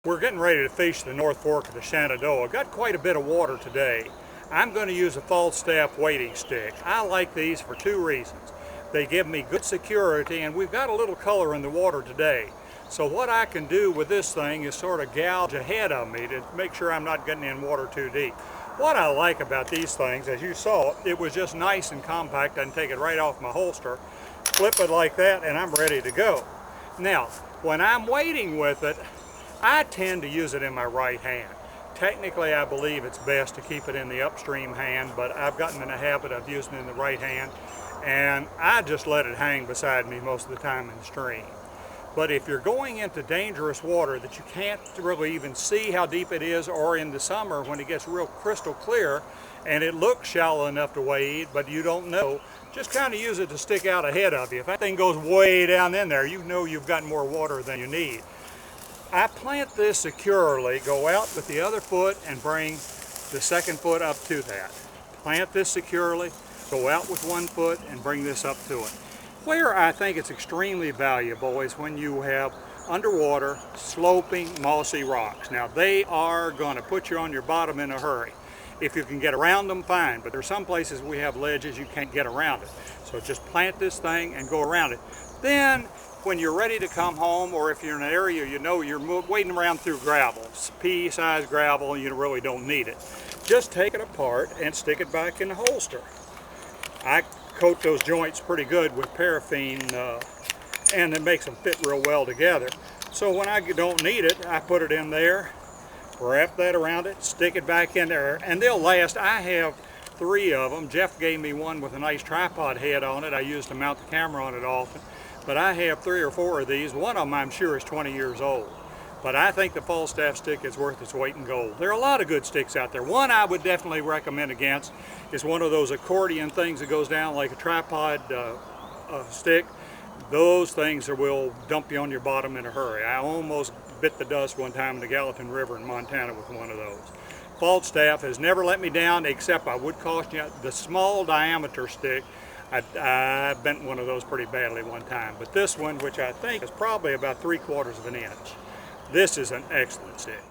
We're getting ready to fish the North Fork of the Shenandoah. Got quite a bit of water today. I'm going to use a FolStaf wading stick. I like these for two reasons. They give me good security, and we've got a little color in the water today. So what I can do with this thing is sort of gouge ahead of me to make sure I'm not getting in water too deep. What I like about these things, as you saw, it was just nice and compact. I can take it right off my holster, flip it like that, and I'm ready to go. Now, when I'm wading with it, I tend to use it in my right hand. Technically, I believe it's best to keep it in the upstream hand, but I've gotten in the habit of using it in the right hand, and I just let it hang beside me most of the time in the stream. But if you're going into dangerous water that you can't really even see how deep it is, or in the summer when it gets real crystal clear and it looks shallow enough to wade, but you don't know, just kind of use it to stick out ahead of you. If that thing goes way down in there, you know you've got more water than you need. I plant this securely, go out with the other foot and bring the second foot up to that. Plant this securely, go out with one foot and bring this up to it. Where I think it's extremely valuable is when you have underwater, sloping, mossy rocks. Now they are going to put you on your bottom in a hurry. If you can get around them, fine, but there's some places we have ledges you can't get around it. So just plant this thing and go around it. Then when you're ready to come home, or if you're in an area you know you're wading around through gravel, pea-sized gravel, you really don't need it, just take it apart and stick it back in the holster. I coat those joints pretty good with paraffin and it makes them fit real well together. So when I don't need it, I put it in there, wrap that around it, stick it back in there, and they'll last. I have 3 of them. Jeff gave me one with a nice tripod head on it. I used to mount the camera on it often. But I have 3 or 4 of these. One of them I'm sure is 20 years old. But I think the FolStaf stick is worth its weight in gold. There are a lot of good sticks out there. One I would definitely recommend against is one of those accordion things that goes down like a tripod stick. Those things will dump you on your bottom in a hurry. I almost bit the dust one time in the Shenandoah River in Montana with one of those. FolStaf has never let me down, except I would caution you, the small diameter stick, I bent one of those pretty badly one time. But this one, which I think is probably about 3/4 of an inch, this is an excellent stick.